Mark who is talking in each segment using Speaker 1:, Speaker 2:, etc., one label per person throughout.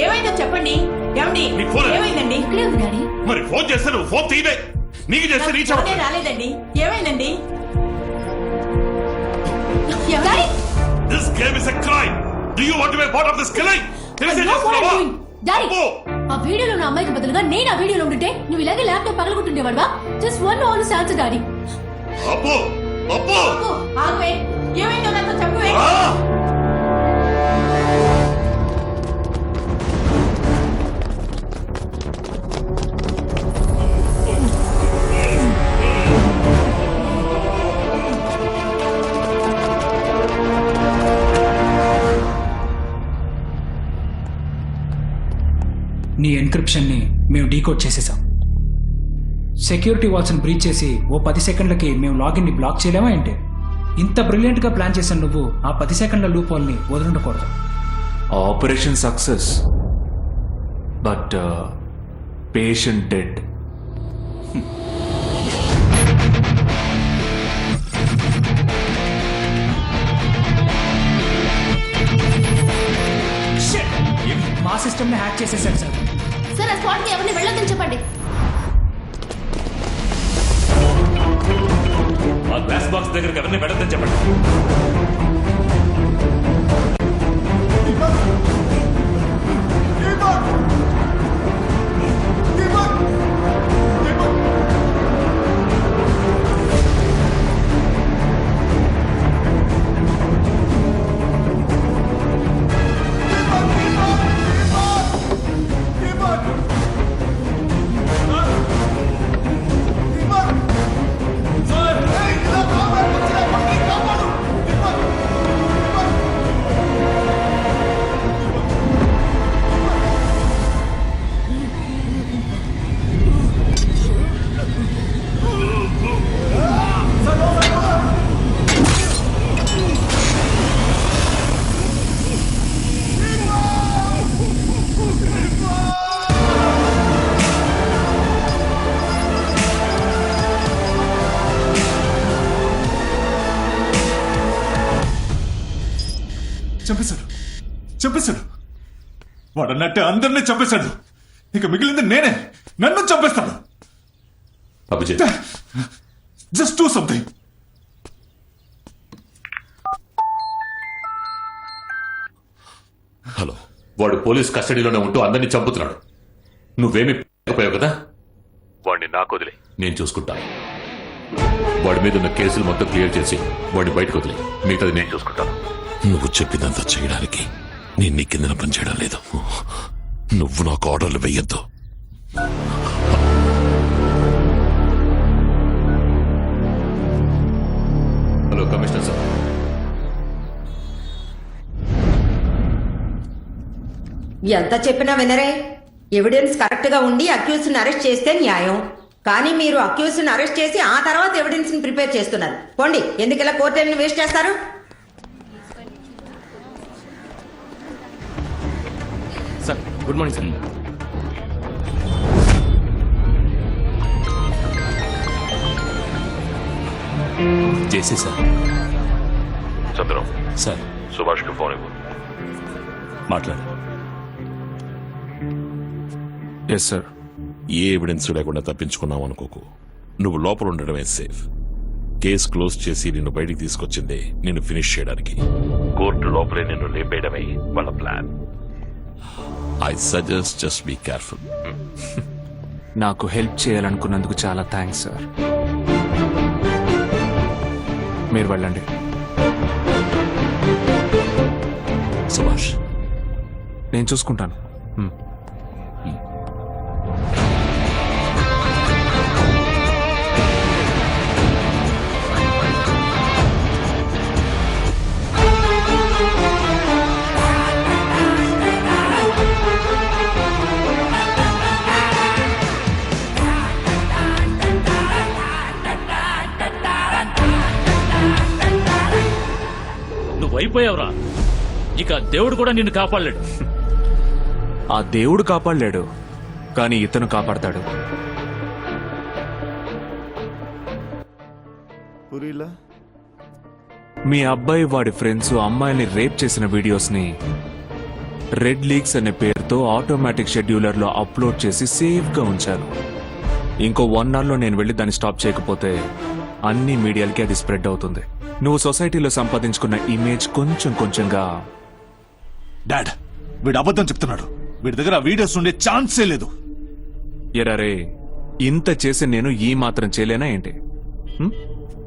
Speaker 1: ఏమైందో చెప్పండి. ఏమండి ఏమైందండి?
Speaker 2: ఇక్కడే ఉంది డాడీ.
Speaker 3: మరి ఫోన్ చేస్తే నువ్వు ఫోన్ తీయలే. నీకు చేస్తే రీచ్
Speaker 1: ఫోనే రాలేదండి. ఏమైందండి?
Speaker 2: Daddy
Speaker 3: this game is a crime. Do you want to be part of this killing? తెలిసి చేస్తున్నావా?
Speaker 2: డాడీ ఆ వీడియోలో ఉన్న అమ్మాయికి బదులుగా నేను ఆ వీడియోలో ఉంటే నువ్వు ఇలాగే ల్యాప్టాప్ పగలగొట్టుండేవాడువా? Just one honest answer daddy.
Speaker 3: అబ్బో అబ్బో
Speaker 1: ఆగవే. ఏమైందో నాతో చెప్పవే.
Speaker 4: నీ ఎన్క్రిప్షన్ని మేము డీకోడ్ చేసేసాం. సెక్యూరిటీ వాల్స్ని బ్రీచ్ చేసి ఓ 10 సెకండ్లకి మేము లాగిన్ని బ్లాక్ చేయలేమా ఏంటి? ఇంత బ్రిలియంట్గా ప్లాన్ చేసిన నువ్వు ఆ 10 సెకండ్ల లూప్ హోల్ని వదులుండకూడదు.
Speaker 5: Operation success, but patient dead.
Speaker 4: మా సిస్టమ్ని హ్యాక్ చేసేసారు సార్.
Speaker 2: సార్ ఆ స్పాట్కి ఎవరిని వెళ్ళొద్దని చెప్పండి.
Speaker 3: ఆ గ్లాస్ బాక్స్ దగ్గరికి ఎవరిని వెళ్ళొద్దని చెప్పండి.
Speaker 6: చంపేశాడు. వాడు అన్నట్టే అందరినీ చంపేశాడు. ఇక మిగిలింది నేనే. నన్ను చంపేస్తాడు.
Speaker 3: Abhijit,
Speaker 6: just do something.
Speaker 3: Hello. వాడు పోలీస్ కస్టడీలోనే ఉంటూ అందరినీ చంపుతున్నాడు. నువ్వేమి పోయావు కదా? వాడిని నాకు వదిలే, నేను చూసుకుంటాను. వాడి మీద ఉన్న కేసులు మొత్తం క్లియర్ చేసి వాడిని బయటకు వదిలే, మిగతాది నేను చూసుకుంటాను.
Speaker 7: నువ్వు చెప్పినంత చేయడానికి నేను నీ కిందన పనిచేయడం లేదు. నువ్వు నాకు ఆర్డర్లు వెయ్యొద్దు.
Speaker 3: Hello commissioner sir.
Speaker 8: ఎంత చెప్పినా వినరే. ఎవిడెన్స్ కరెక్ట్ గా ఉండి అక్యూజ్ ని అరెస్ట్ చేస్తే న్యాయం. కానీ మీరు అక్యూజ్ ని అరెస్ట్ చేసి ఆ తర్వాత ఎవిడెన్స్ ని ప్రిపేర్ చేస్తున్నారు. పోండి, ఎందుకు ఇలా కోర్టు వేస్ట్ చేస్తారు?
Speaker 5: Sir good morning sir. JC sir.
Speaker 3: Chandram
Speaker 5: sir.
Speaker 3: సుభాష్కి ఫోన్ ఇవ్వు.
Speaker 5: మాట్లాడు. Yes sir.
Speaker 7: ఏ ఎవిడెన్స్ లేకుండా తప్పించుకున్నావు అనుకోకు. నువ్వు లోపల ఉండడమే సేఫ్. కేసు క్లోజ్ చేసి నిన్ను బయటికి తీసుకొచ్చిందే నిన్ను ఫినిష్ చేయడానికి.
Speaker 3: కోర్టు లోపలే నిన్ను లేపేయడమే వాళ్ళ plan.
Speaker 7: I suggest just be careful.
Speaker 5: నాకు హెల్ప్ చేయాలనుకున్నందుకు చాలా థ్యాంక్స్ సార్. మీరు వెళ్ళండి.
Speaker 7: సుభాష్,
Speaker 5: నేను చూసుకుంటాను.
Speaker 9: అయిపోయావురా. ఇక దేవుడు కూడా నిన్ను కాపాడలేడు.
Speaker 5: ఆ దేవుడు కాపాడలేడు, కానీ ఇతను కాపాడతాడు. మీ అబ్బాయి వాడి ఫ్రెండ్స్ అమ్మాయిల్ని రేప్ చేసిన వీడియోస్ ని రెడ్ లీక్స్ అనే పేరుతో ఆటోమేటిక్ షెడ్యూలర్ లో అప్లోడ్ చేసి సేఫ్ గా ఉంచాను. ఇంకో 1 hour లో నేను వెళ్ళి దాన్ని స్టాప్ చేయకపోతే అన్ని మీడియాలకి అది స్ప్రెడ్ అవుతుంది. నువ్వు సొసైటీలో సంపాదించుకున్న ఇమేజ్ కొంచెం కొంచెంగా.
Speaker 6: డాడ్, వీడు అబద్ధం చెప్తున్నాడు. వీడి దగ్గర వీడియోస్ ఉండే ఛాన్సే లేదు.
Speaker 5: ఎరారే, ఇంత చేసి నేను ఈ మాత్రం చేయలేనా ఏంటి?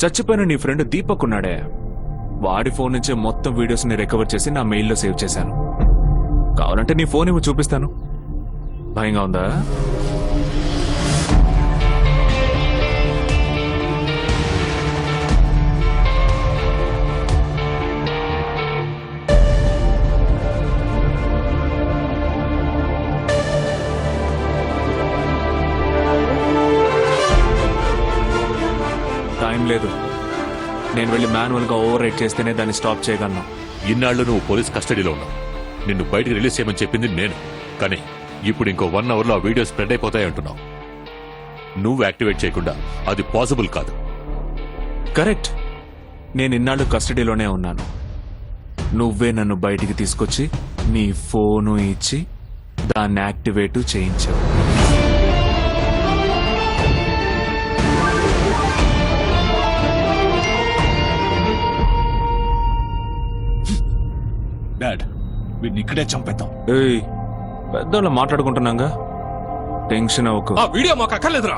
Speaker 5: చచ్చిపోయిన నీ ఫ్రెండ్ దీపక్ ఉన్నాడే, వాడి ఫోన్ నుంచే మొత్తం వీడియోస్ ని రికవర్ చేసి నా మెయిల్లో సేవ్ చేశాను. కావాలంటే నీ ఫోన్ ఇవ్వు, చూపిస్తాను. భయంగా ఉందా? టైం లేదు. నేను వెళ్ళి మాన్యువల్ గా ఓవర్ రైట్ చేస్తేనే దాన్ని స్టాప్ చేయగలను.
Speaker 3: ఇన్నాళ్ళు నువ్వు పోలీస్ కస్టడీలో ఉన్నావు. నిన్ను బయటికి రిలీజ్ చేయమని చెప్పింది నేను. కానీ ఇప్పుడు ఇంకో 1 hour లో ఆ వీడియో స్ప్రెడ్ అయిపోతాయి అంటున్నావు. నువ్వు యాక్టివేట్ చేయకుండా అది పాసిబుల్ కాదు.
Speaker 5: కరెక్ట్. నేను ఇన్నాళ్ళు కస్టడీలోనే ఉన్నాను. నువ్వే నన్ను బయటికి తీసుకొచ్చి నీ ఫోను ఇచ్చి దాన్ని యాక్టివేట్ చేయించావు.
Speaker 6: డాడ్, వీడిని ఇక్కడే చంపేద్దాం.
Speaker 5: ఏయ్, పెద్దోళ్ళ మాట్లాడుకుంటున్నాగా, టెన్షన్ అవ్వకు.
Speaker 9: ఆ వీడియో మాకు అక్కర్లేదురా.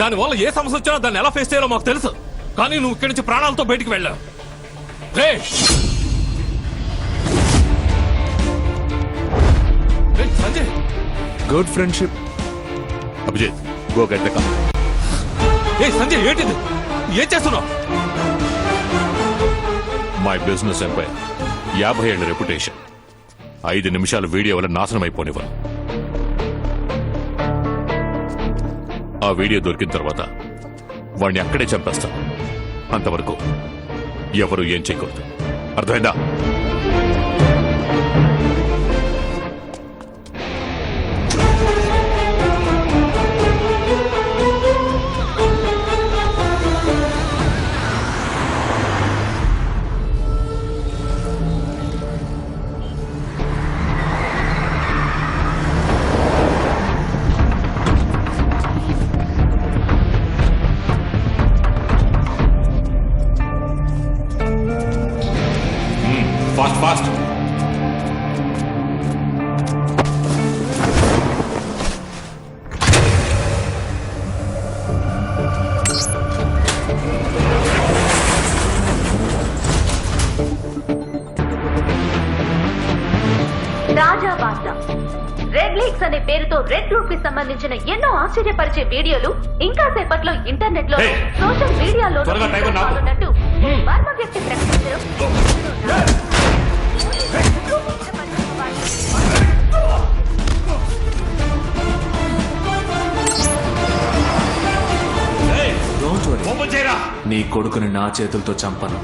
Speaker 9: దానివల్ల ఏ సమస్య వచ్చినా దాన్ని ఎలా ఫేస్ చేయాలో మాకు తెలుసు. కానీ నువ్వు ఇక్కడి నుంచి ప్రాణాలతో బయటికి వెళ్ళావు. రేయ్! రేయ్, Sanjay!
Speaker 5: Good friendship.
Speaker 3: Abhijit, go get the car.
Speaker 9: ఏ సంజయ్, ఏంటిది? ఏం చేస్తున్నావు?
Speaker 3: మై బిజినెస్ ఎంపైర్, 50 ఏళ్ల రెప్యుటేషన్ 5 నిమిషాల వీడియో వల్ల నాశనం అయిపోనివ్వను. ఆ వీడియో దొరికిన తర్వాత వాడిని అక్కడే చంపేస్తాను. అంతవరకు ఎవరు ఏం చేయకూడదు. అర్థమైందా? Fast fast.
Speaker 10: రాజా బాసా రెడ్ లీక్స్ అనే పేరుతో రెడ్ గ్రూప్ కి సంబంధించిన ఎన్నో ఆశ్చర్యపరిచే వీడియోలు ఇంకా సేపట్లో ఇంటర్నెట్ లో సోషల్ మీడియాలో ఉన్నట్టు మర్మ వ్యక్తి ప్రకటించడం.
Speaker 5: డోంట్ వరీ, నీ కొడుకుని నా చేతులతో చంపను.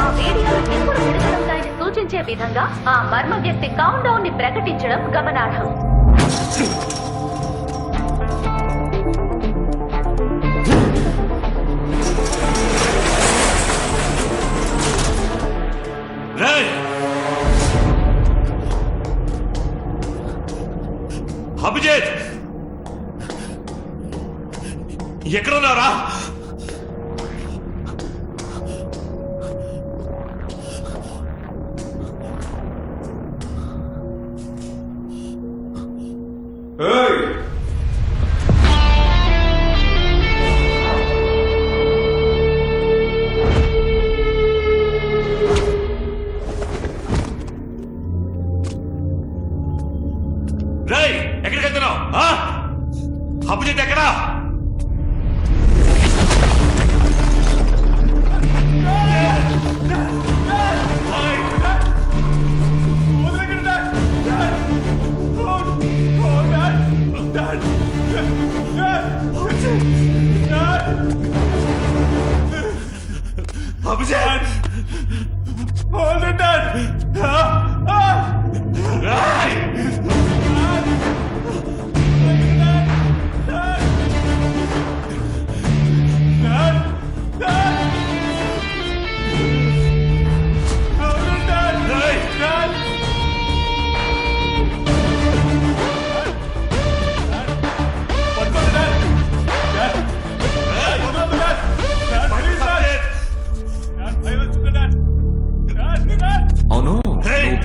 Speaker 10: ఆ వీడియోలు ఎప్పుడు విడుదలవుతాయని సూచించే విధంగా ఆ మర్మ వ్యక్తి కౌంట్ డౌన్ ని ప్రకటించడం గమనార్హం.
Speaker 3: అభిజిత్, ఎక్కడున్నారా? రేయ్, ఎక్కడికి వెళ్తున్నావు? అభిజిత్ ఎక్కడా?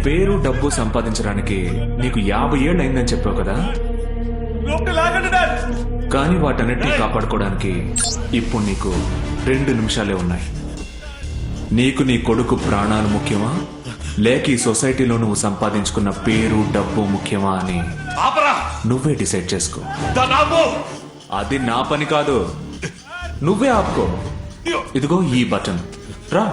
Speaker 5: పేరు డబ్బు సంపాదించడానికి నీకు 50 ఏళ్ళు అయిందని చెప్పావు కదా, కానీ వాటన్నిటిని కాపాడుకోవడానికి ఇప్పుడు నీకు 2 నిమిషాలే ఉన్నాయి. నీకు నీ కొడుకు ప్రాణాలు ముఖ్యమా, లేక ఈ సొసైటీలో నువ్వు సంపాదించుకున్న పేరు డబ్బు ముఖ్యమా అని నువ్వే డిసైడ్ చేసుకో. అది నా పని కాదు, నువ్వే ఆపుకో. ఇదిగో ఈ బటన్, రా.